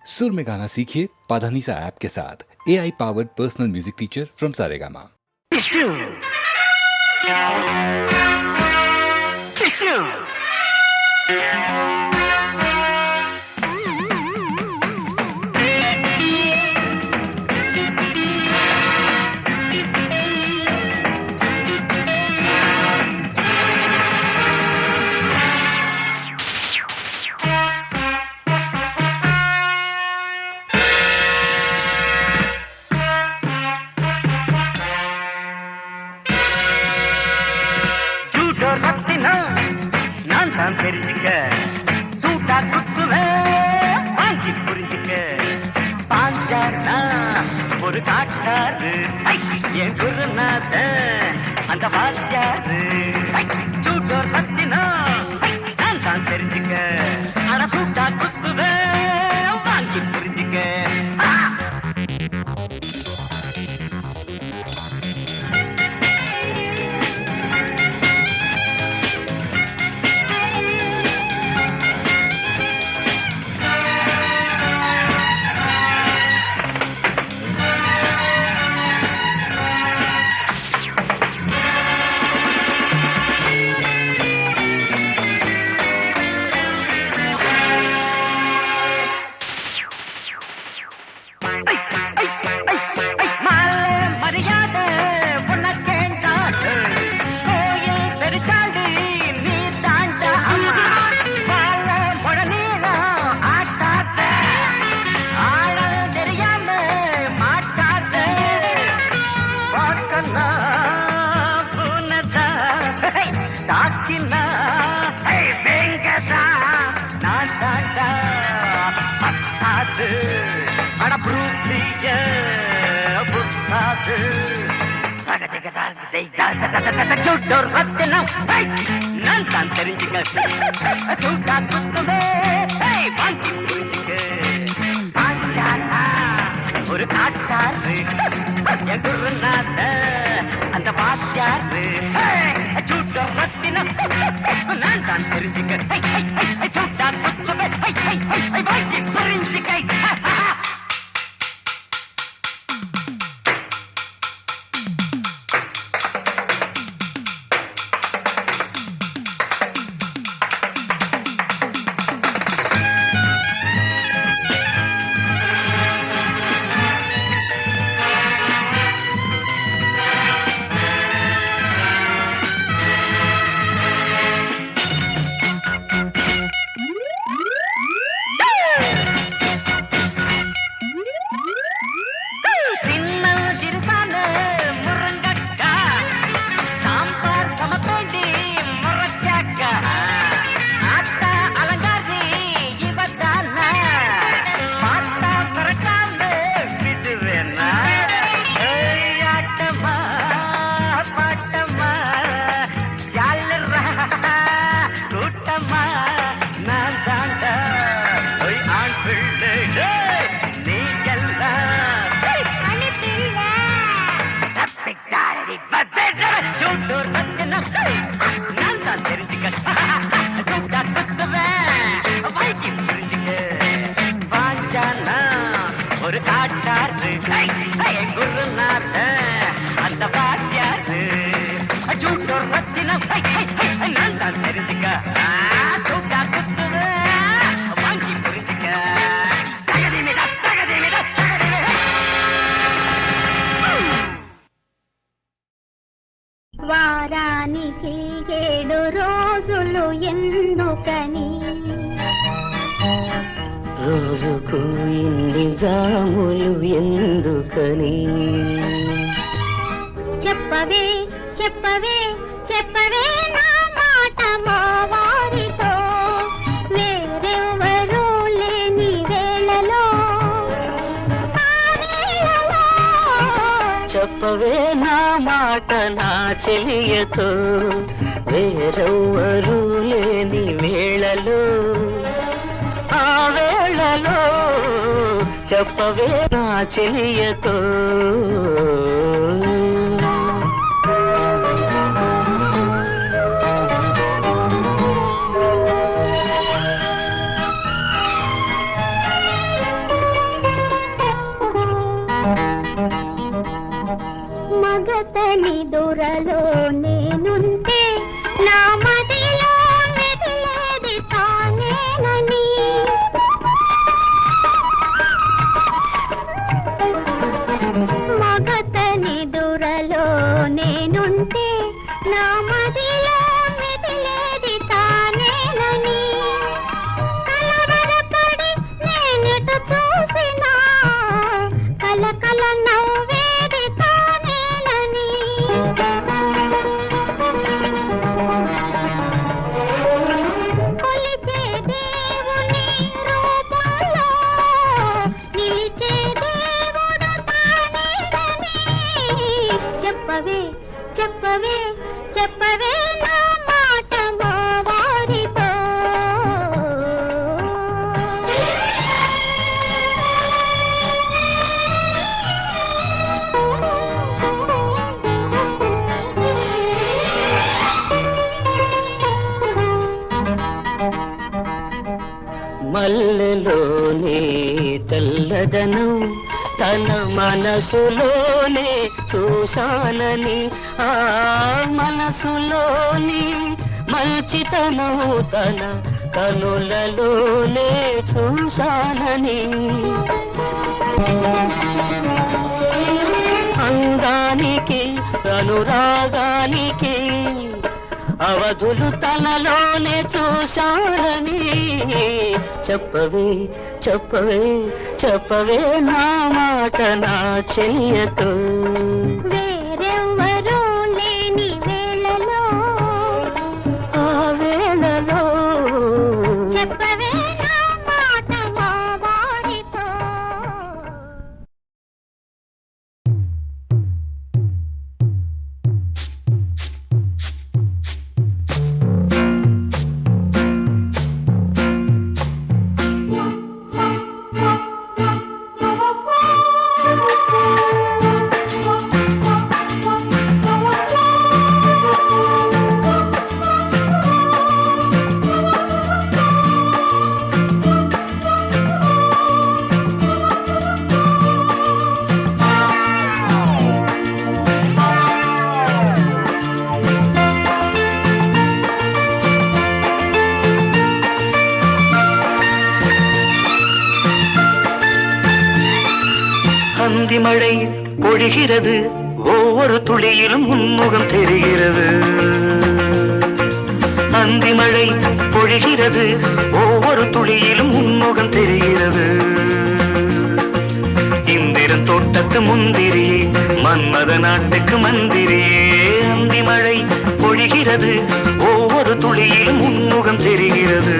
सुर में गाना सीखिए पाधानीसा ऐप के साथ। AI powered personal music teacher from Saregama. நான் தெரிஞ்சுக்க சூட்டா குத்துவேன் வாங்கி புரிஞ்சுக்க பாஞ்சாரா ஒரு காட்டாரு என் குருநாத அந்த வாத்தியாரு சூட்டோர் பத்தினா நான் தான் தெரிஞ்சுக்க ஆனா சூட்டா குத்துவேன் வாங்கி புரிஞ்சுக்க சூட்டோர் ரத்தினம் நான் தான் தெரிஞ்சுக்க சூட்டா குத்துவே வாங்கி புரிஞ்சுக்க பாஞ்சாரா ஒரு காட்டாரு என் குருநாத அந்த வாத்தியாரு சூட்டோர் ரத்தினம் நான் தான் தெரிஞ்சுக்க சூட்டா குத்துவே வாங்கி புரிஞ்சுக்க ஒரு காட்டாரு குருநாத அந்த வாத்தியாரு சூட்டோர் ரத்தினம் நான் தான் தெரிஞ்சுக்க சூட்டா குத்துவே வாங்கி புரிஞ்சுக்க వారానికి 7 రోజులు ఎందుకని రోజుకు ఇన్ని జాములు ఎందుకని చెప్పవే చెప్పవే చెప్పవే నా మాట మా వారితో వేరెవరూ లేని వేళలో చెప్పవే నా మాట నా చెలియతో వేరెవ్వరూ లేని వేళలో ఆ వేళలో చెప్పవే నా చెలియతో మనసులోనే తెల్లదనం తన మనసులోనే చూశానని ఆ మనసులోని మంచితనం తన కనులలోనే చూశానని అందానికి అనురాగానికి అవధులు తనలోనే చూశానని చెప్పవే చెప్పవే చెప్పవే నా మాట నా చెయ్యతో వేరెవ్వరూ లేని వేళలో ఆ వేళలో చెప్పవే నా మాట మా వారితో. அந்தி மழை பொழிகிறது ஒவ்வொரு துளியிலும் உன்முகம் தெரிகிறது அந்தி மழை பொழிகிறது ஒவ்வொரு துளியிலும் உன்முகம் தெரிகிறது இந்திரன் தோட்டத்து முந்திரியே மன்மத நாட்டுக்கு மந்திரியே அந்தி மழை பொழிகிறது ஒவ்வொரு துளியிலும் உன்முகம் தெரிகிறது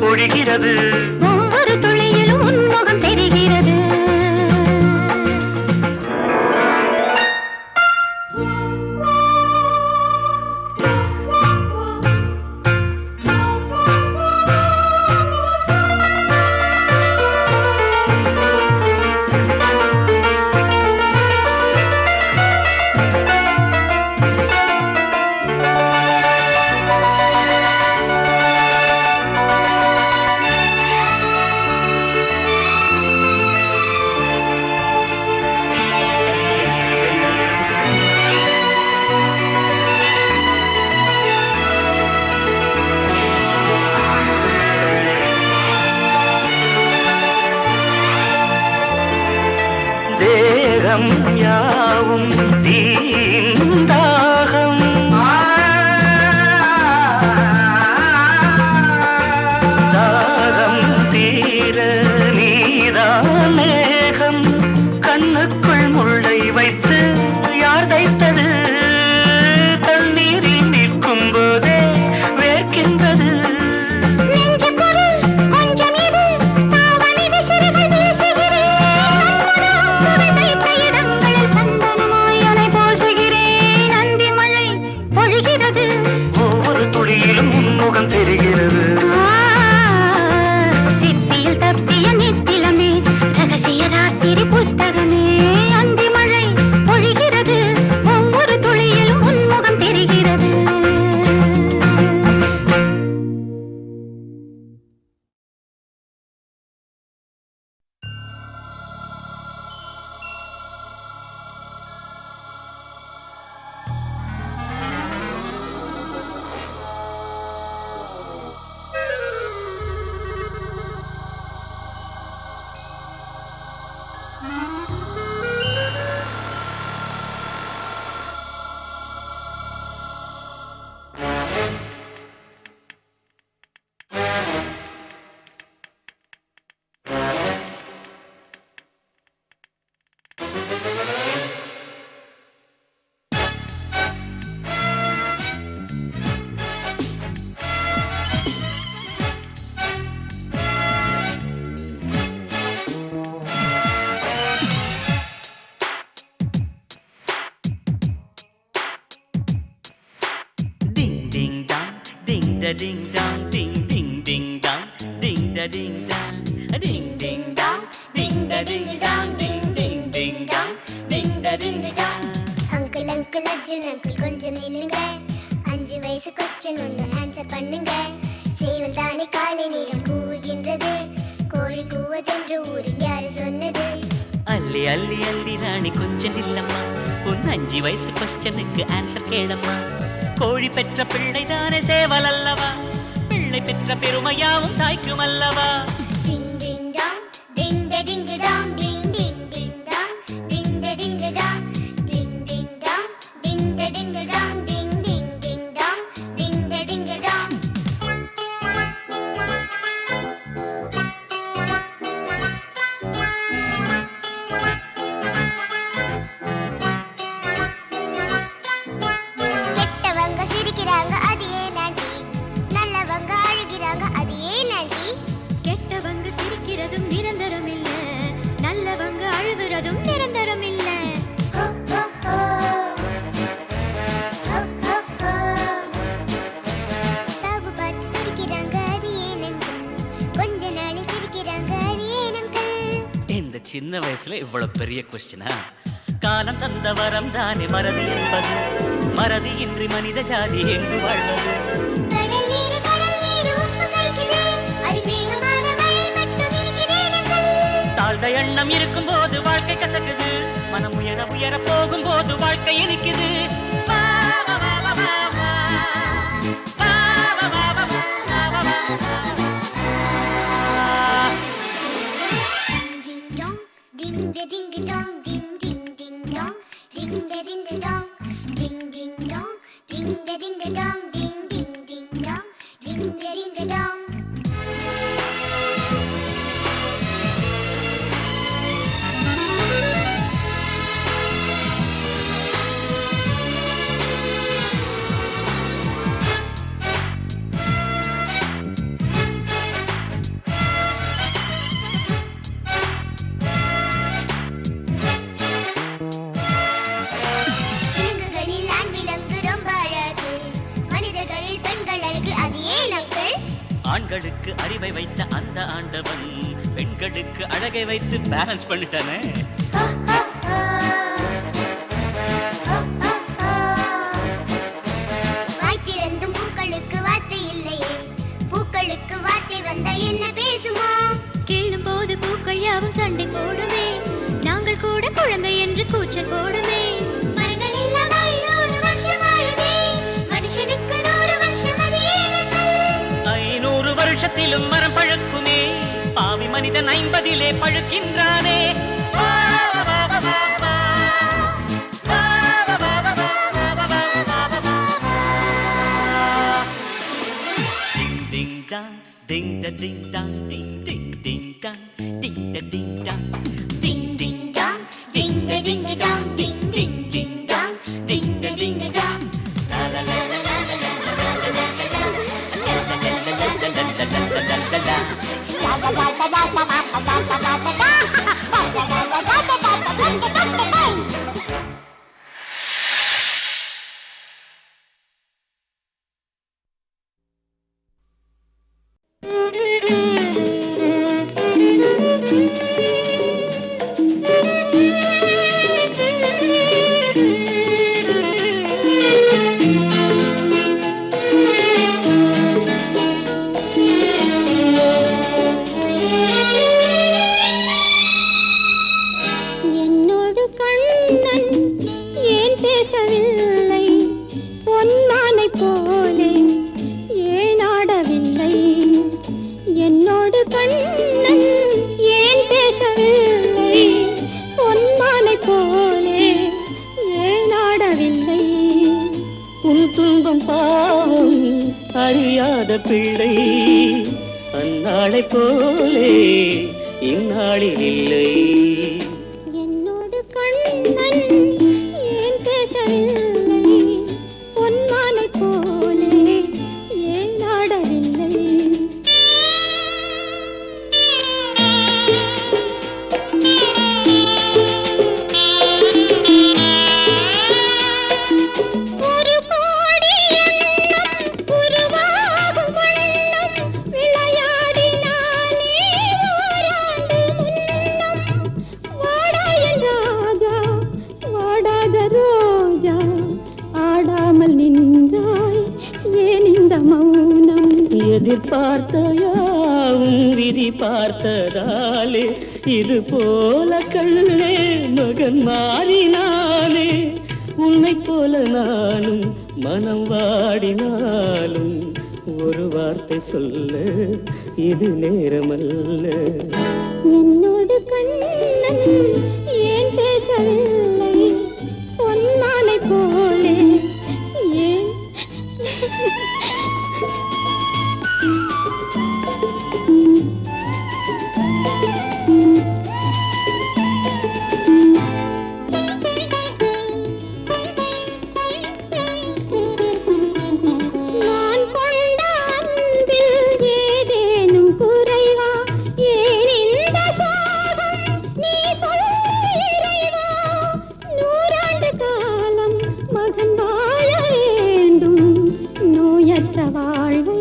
பொழிகிறது ஒவ்வொரு துளியிலும் உன்முகம் தெரிகிறது தேகம் யாவும் தீந்தாகம் தாகம் தீர நீதான் மேகம் கண்ணுக்குள் முள்ளை வைத்து யார் தைத்தது தண்ணீரில் நிற்கும் போதே வேர்க்கின்றது இடங்களில் சந்தனமாய் அலை போசி ding dong, ding ding ding dong, ding da ding dong, ding ding dong, ding da ding dong, ding ding ding dong, ding da ding dong. Uncle uncle Arjun uncle கொஞ்சம் நில்லுங்க 5 வயசு கொஸ்டின் ஒன்று ஆன்சர் பண்ணுங்க சேவல் தானே காலை நேரம் கூவுகின்றது கோழி கூவதென்று ஊரில் யாரு சொன்னது அள்ளி அள்ளி அள்ளி ராணி கொஞ்சம் இல்லம்மா உன் 5 வயசு கொஸ்டனுக்கு ஆன்சர் கேளம்மா கோழி பெற்ற பிள்ளை தானே சேவல் அல்லவா பிள்ளை பெற்ற பெருமையாவும் தாய்க்கும் அல்லவா டிங் டிங் டாங் டிங் ட டிங் டாங் டிங் டிங் டிங் டாங் டிங் ட டிங் டாங் டிங் டிங் டாங் டிங் ட டிங் டாங் டிங் டிங் டிங் டாங் டிங் ட டிங் டாங் கெட்டவங்க சிரிக்கிறாங்க அது ஏன் ஆண்டி நல்லவங்க அழுகிறாங்க அது ஏன் ஆண்டி கெட்டவங்க சிரிக்கிறதும் நிரந்தரம் இல்ல நல்லவங்க அழுகிறதும் நிரந்தரம் இல்ல ஹோ ஹோ ஹோ ஹோ ஹோ ஹோ சாவு பார்த்து சிரிக்கிறாங்க அது ஏன் அங்கிள் கொஞ்ச நாள் சிரிக்கிறாங்க அது ஏன் அங்கிள் இந்த சின்ன வயசுல இவ்வளவு பெரிய கொஸ்டினா காலம் தந்த வரம் தானே மறதி என்பது மறதி இன்றி மனித ஜாதி எங்கு வாழ்வது கடல் நீர் உப்பு கலக்குது அதிவேகமான மழை மட்டும் இருக்கிறேன் அங்கிள் தாழ்ந்த எண்ணம் இருக்கும் போது வாழ்க்கை கசக்குது மனம் உயர உயர போகும் போது வாழ்க்கை இனிக்குது வா, வா, வா, வா, வா, வா. வா, வா, வா, வா, வா, வா, வா, வா. Ding dong, ding da ding dong, ding ding ding dong, ding da ding dong, ding ding dong, ding da ding dong, ding ding ding dong, ding da ding dong. விலங்குகளில் ஆண் விலங்கு ரொம்ப அழகு மனிதர்களில் பெண்கள் அழகு அது ஏன் அங்கிள் ஆண்களுக்கு அறிவை வைத்த அந்த ஆண்டவன் பெண்களுக்கு அழகை வைத்து பேலன்ஸ் பண்ணிட்டானே ஹோ ஹோ ஹோ ஹோ ஹோ ஹோ வாய் திறந்தும் பூக்களுக்கு வார்த்தை இல்லையே பூக்களுக்கு வார்த்தை வந்தா என்ன பேசுமோ கிள்ளும் போது பூக்கள் யாவும் சண்டை போடுமே நாங்கள் கூட குழந்தை என்று கூச்சல் போடுமே மரங்கள் இல்லாமல் 100 வருஷம் வாழுதே மனுஷனுக்கு 100 வருஷம் அது ஏன் அங்கிள் 500 வருஷத்திலும் மரம் பழுக்குமே பாவி மனிதன் 50லே பழுக்கின்றானே வா, வா, வா, வா, வா, வா. வா, வா, வா, வா, வா, வா, வா, வா, வா, வா, வா. Ding ding dong, ding da ding dong, ding ding ding dong, ding da ding dong, ding ding dong, ding da ding dong, ding ding ding dong, ding da ding dong. La la la la la la la la la la la la. La la la la la la la la la la la. என்னோடு கண்ணன் ஏன் பேசவில்லை பொன்மானை போலே ஏன் ஆடவில்லை என்னோடு கண்ணன் ஏன் பேசவில்லை பொன்மானை போலே ஏன் ஆடவில்லை உன் துன்பம் பாவம் அறியாத பிள்ளை அந்நாளை போலே இந்நாளில் இல்லை என்னோடு கண்ணன் ஏன் பேசவில்லை பொன்மானை போலே ஏன் ஆடவில்லை ஒரு கோடி எண்ணம் உருவாகும் எதிர்பார்த்த யாவும் விதி பார்த்ததாலே இது போல கண்ணே மகன் மாறினானே. உன்னை போல நானும் மனம் வாடினாலும் ஒரு வார்த்தை சொல்ல இது நேரமல்ல. என்னோடு கண்ணன் ஏன் பேசவில்லை பொன்மானை போலே ஏன் நான் கொண்ட அன்பில் ஏதேனும் குறைவா ஏன் இந்த சோகம் நீ சொல் இறைவா. நூறாண்டு காலம் மகன் வாழ வேண்டும் நோயற்ற வாழ்வை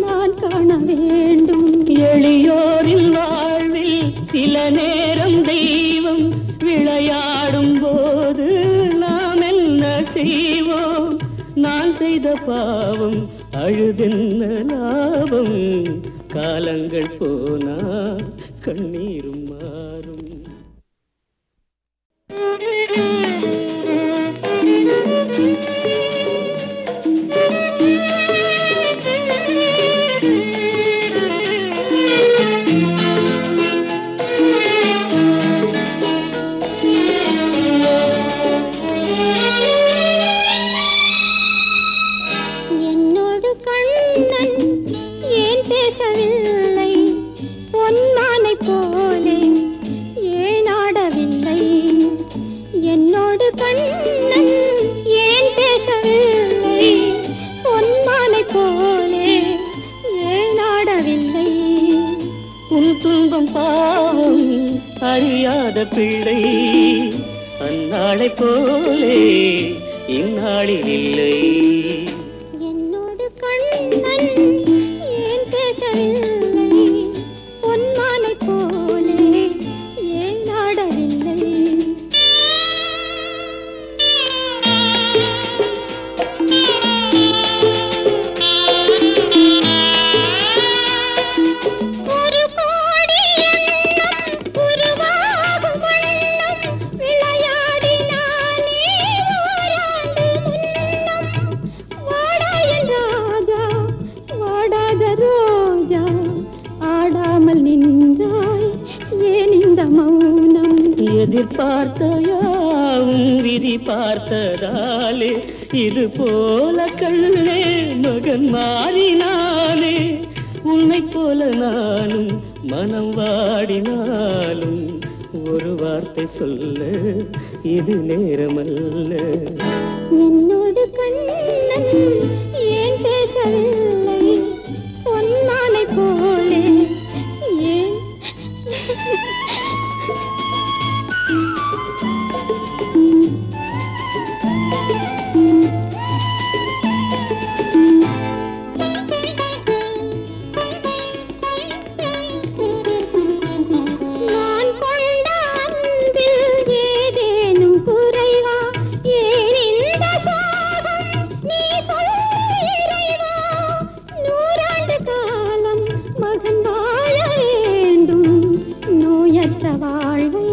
நான் காண வேண்டும். எளியோரின் வாழ்வில் சில நேரம் தெய்வம் விளையாடும் போது நாம் என்ன செய்வோம்? நான் செய்த பாவம் அழுதென்ன லாபம்? காலங்கள் போனா கண்ணீரும் மாறும். என்னோடு கண்ணன் ஏன் பேசவில்லை பொன்மானை போலே ஏன் ஆடவில்லை. என்னோடு கண்ணன் ஏன் பேசவில்லை பொன்மானை போலே ஏன் ஆடவில்லை. உன் துன்பம் பாவம் அறியாத பிள்ளை அந்நாளை போலே இந்நாளில் இல்லை. என்னோடு கண்ணன் ஏன் பேசவில்லை பொன்மானை போலே ஏன் ஆடவில்லை. ஒரு கோடி எண்ணம் உருவாகும் வண்ணம் விளையாடினானே ஓராண்டு முன்னம். வாடாயன் ராஜா வாடாத ரோஜா ஆடாமல் நின்றாய் ஏன் இந்த மௌனம்? எதிர்பார்த்த யாவும் விதி பார்த்ததாலே இது போல கண்ணே மகன் மாறினானே. உன்னை போல நானும் மனம் வாடினாலும் ஒரு வார்த்தை சொல்ல இது நேரமல்ல. என்னோடு கண்ணன் ஏன் பேசவில்லை பொன்மானை போலே ஏன் நான் கொண்ட அன்பில் ஏதேனும் குறைவா ஏன் இந்த சோகம் நீ சொல் இறைவா. நூறாண்டு காலம் மகன் வாழ வேண்டும் நோயற்ற வாழ்வை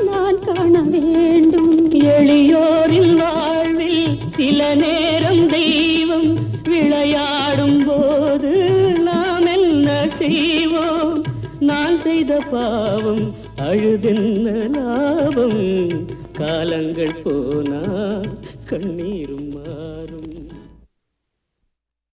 நான் காண வேண்டும். எளியோரின் வாழ்வில் சில நேரம் தெய்வம் விளையாடும் போது நாம் என்ன செய்வோம்? நான் செய்த பாவம் அழுதென்ன லாபம்? காலங்கள் போனா கண்ணீரும் மாறும்.